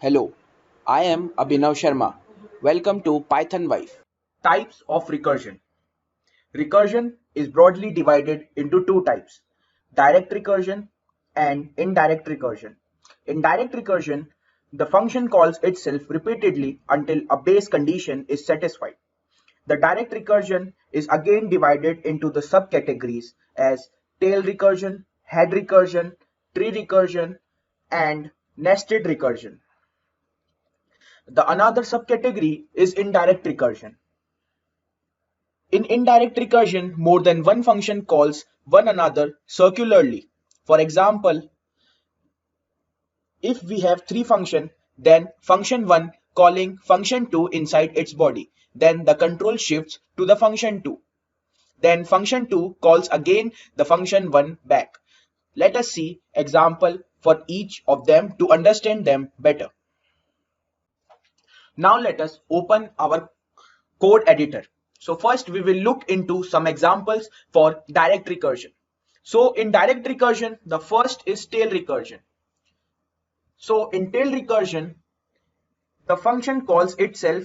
Hello, I am Abhinav Sharma. Welcome to Python Wife. Types of recursion. Recursion is broadly divided into two types, direct recursion and indirect recursion. In direct recursion, the function calls itself repeatedly until a base condition is satisfied. The direct recursion is again divided into the subcategories as tail recursion, head recursion, tree recursion, and nested recursion. The another subcategory is indirect recursion. In indirect recursion, more than one function calls one another circularly. For example, if we have three functions, then function 1 calling function 2 inside its body, then the control shifts to the function 2. Then function 2 calls again the function 1 back. Let us see example for each of them to understand them better. Now let us open our code editor. So first we will look into some examples for direct recursion. So in direct recursion, the first is tail recursion. So in tail recursion, the function calls itself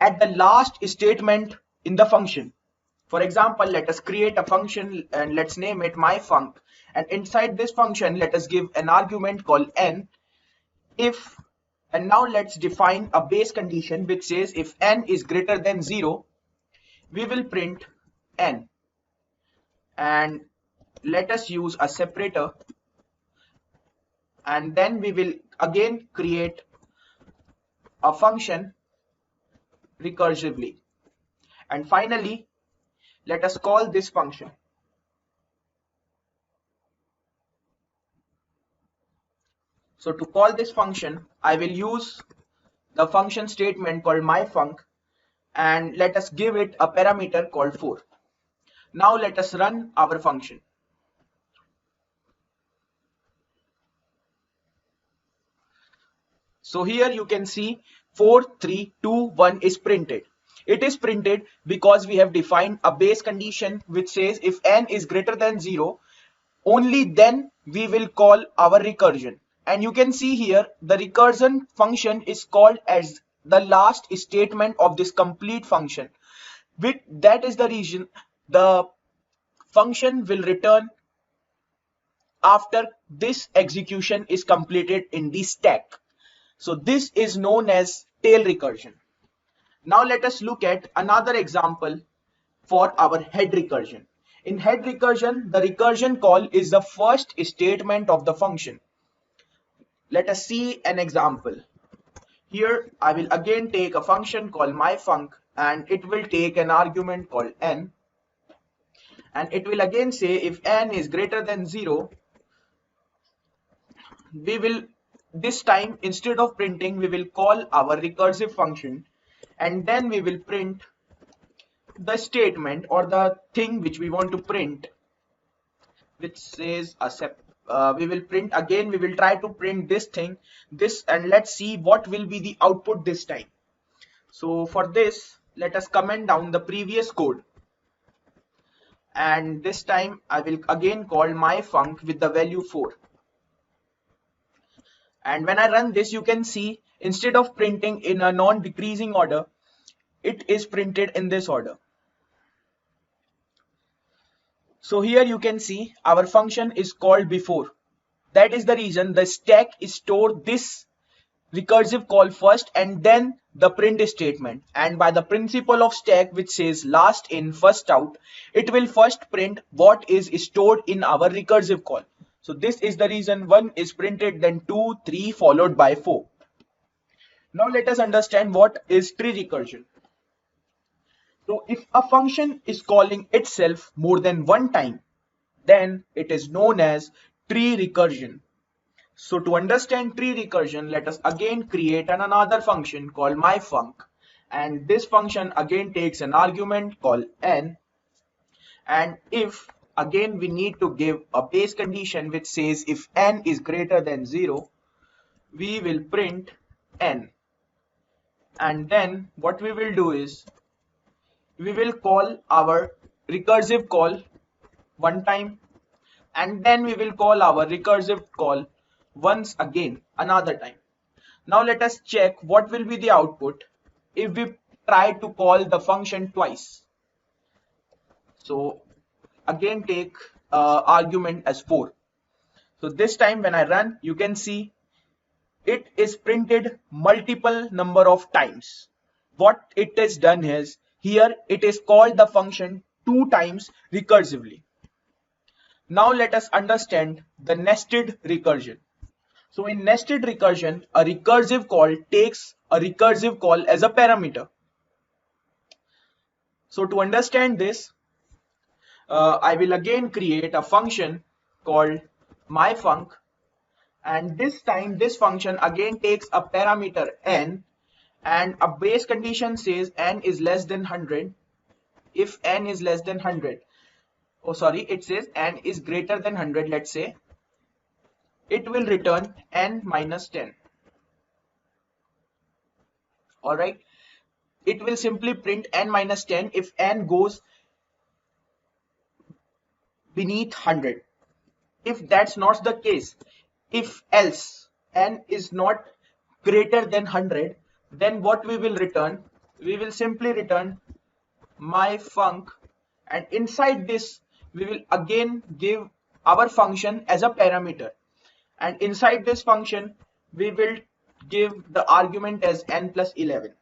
at the last statement in the function. For example, let us create a function and let's name it myfunc. And inside this function, let us give an argument called n. And now let's define a base condition which says if n is greater than 0, we will print n. And let us use a separator, and then we will again create a function recursively. And finally, let us call this function. So to call this function, I will use the function statement called myfunc, and let us give it a parameter called 4. Now let us run our function. So here you can see 4, 3, 2, 1 is printed. It is printed because we have defined a base condition which says if n is greater than 0, only then we will call our recursion. And you can see here the recursion function is called as the last statement of this complete function. That is the reason the function will return after this execution is completed in the stack. So this is known as tail recursion. Now let us look at another example for our head recursion. In head recursion, the recursion call is the first statement of the function. Let us see an example. Here I will again take a function called myfunc, and it will take an argument called n, and it will again say if n is greater than 0, we will this time instead of printing we will call our recursive function, and then we will print the statement or the thing which we want to print, which says we will print again, we will try to print this thing, and let's see what will be the output this time. So for this, let us comment down the previous code, and this time I will again call myfunc with the value 4. And when I run this, you can see instead of printing in a non-decreasing order, it is printed in this order. So here you can see our function is called before. That is the reason the stack is stored this recursive call first and then the print statement. And by the principle of stack which says last in first out, it will first print what is stored in our recursive call. So this is the reason 1 is printed, then 2, 3 followed by 4. Now let us understand what is tree recursion. So if a function is calling itself more than one time, then it is known as tree recursion. So to understand tree recursion, let us again create another function called myfunc, and this function again takes an argument called n, and if again we need to give a base condition which says if n is greater than 0, we will print n, and then what we will do is we will call our recursive call one time, and then we will call our recursive call once again another time. Now let us check what will be the output if we try to call the function twice. So again take argument as 4. So this time when I run, you can see it is printed multiple number of times. What it is done is, here it is called the function 2 times recursively. Now let us understand the nested recursion. So in nested recursion, a recursive call takes a recursive call as a parameter. So to understand this, I will again create a function called myfunc, and this time this function again takes a parameter n, and a base condition says n is less than 100. If n is less than 100, oh sorry, it says n is greater than 100, let's say, it will return n minus 10. All right, it will simply print n minus 10 if n goes beneath 100. If that's not the case, if else n is not greater than 100, then what we will return? We will simply return myfunc, and inside this we will again give our function as a parameter, and inside this function we will give the argument as n plus 11.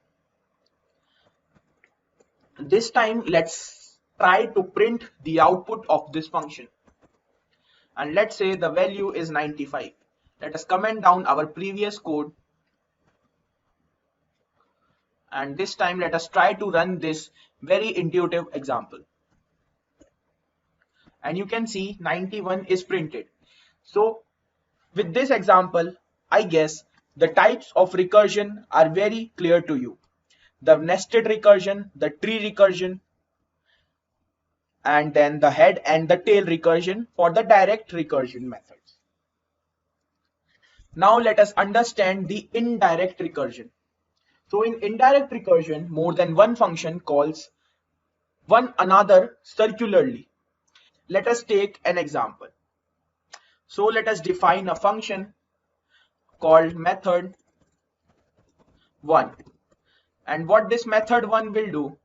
This time let's try to print the output of this function, and let's say the value is 95. Let us comment down our previous code, and this time let us try to run this very intuitive example, and you can see 91 is printed. So with this example, I guess the types of recursion are very clear to you: the nested recursion, the tree recursion, and then the head and the tail recursion for the direct recursion methods. Now let us understand the indirect recursion. So in indirect recursion, more than one function calls one another circularly. Let us take an example. So let us define a function called method 1. And what this method 1 will do,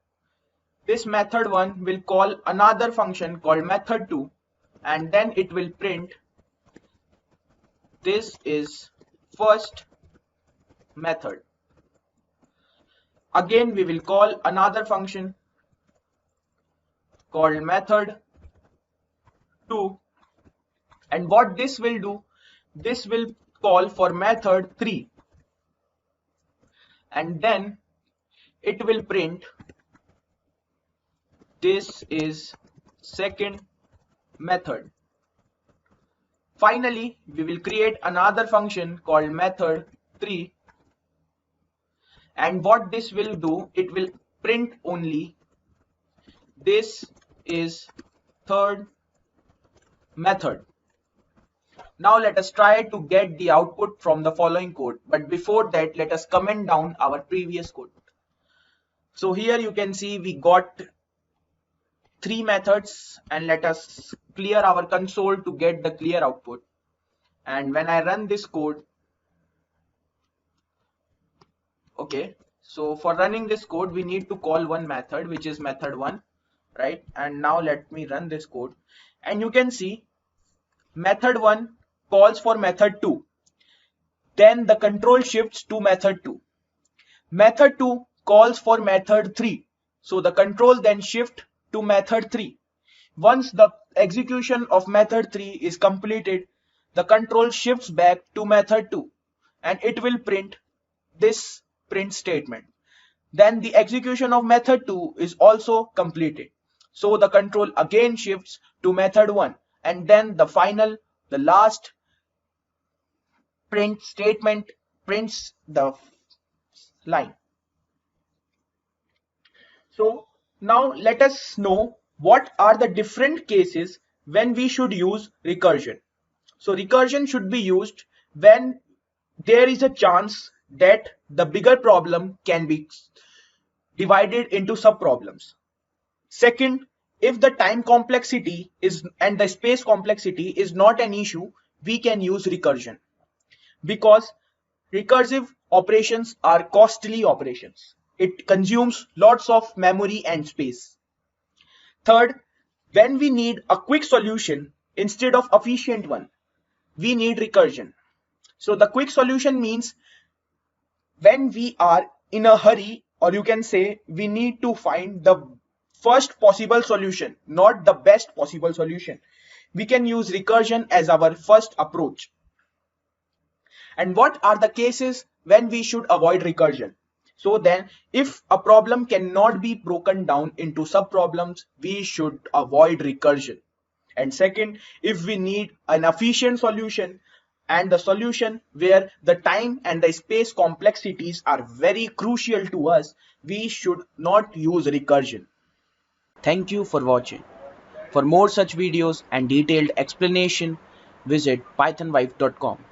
this method 1 will call another function called method 2, and then it will print this is first method. Again we will call another function called method 2, and what this will do, this will call for method 3, and then it will print this is second method. Finally we will create another function called method 3, and what this will do, it will print only this is third method. Now let us try to get the output from the following code, but before that let us comment down our previous code. So here you can see we got 3 methods, and let us clear our console to get the clear output. And when I run this code, okay, so for running this code we need to call one method, which is method 1, right? And now let me run this code, and you can see method 1 calls for method 2, then the control shifts to method 2. Method 2 calls for method 3, so the control then shift to method 3. Once the execution of method 3 is completed, the control shifts back to method 2, and it will print this print statement. Then the execution of method 2 is also completed, so the control again shifts to method 1, and then the last print statement prints the line. So now let us know what are the different cases when we should use recursion. So recursion should be used when there is a chance that the bigger problem can be divided into sub-problems. Second, if the time complexity is and the space complexity is not an issue, we can use recursion, because recursive operations are costly operations. It consumes lots of memory and space. Third, when we need a quick solution instead of efficient one, we need recursion. So the quick solution means when we are in a hurry, or you can say we need to find the first possible solution, not the best possible solution. We can use recursion as our first approach. And what are the cases when we should avoid recursion? So then, if a problem cannot be broken down into sub-problems, we should avoid recursion. And second, if we need an efficient solution and the solution where the time and the space complexities are very crucial to us, we should not use recursion. Thank you for watching. For more such videos and detailed explanation, visit pythonwife.com.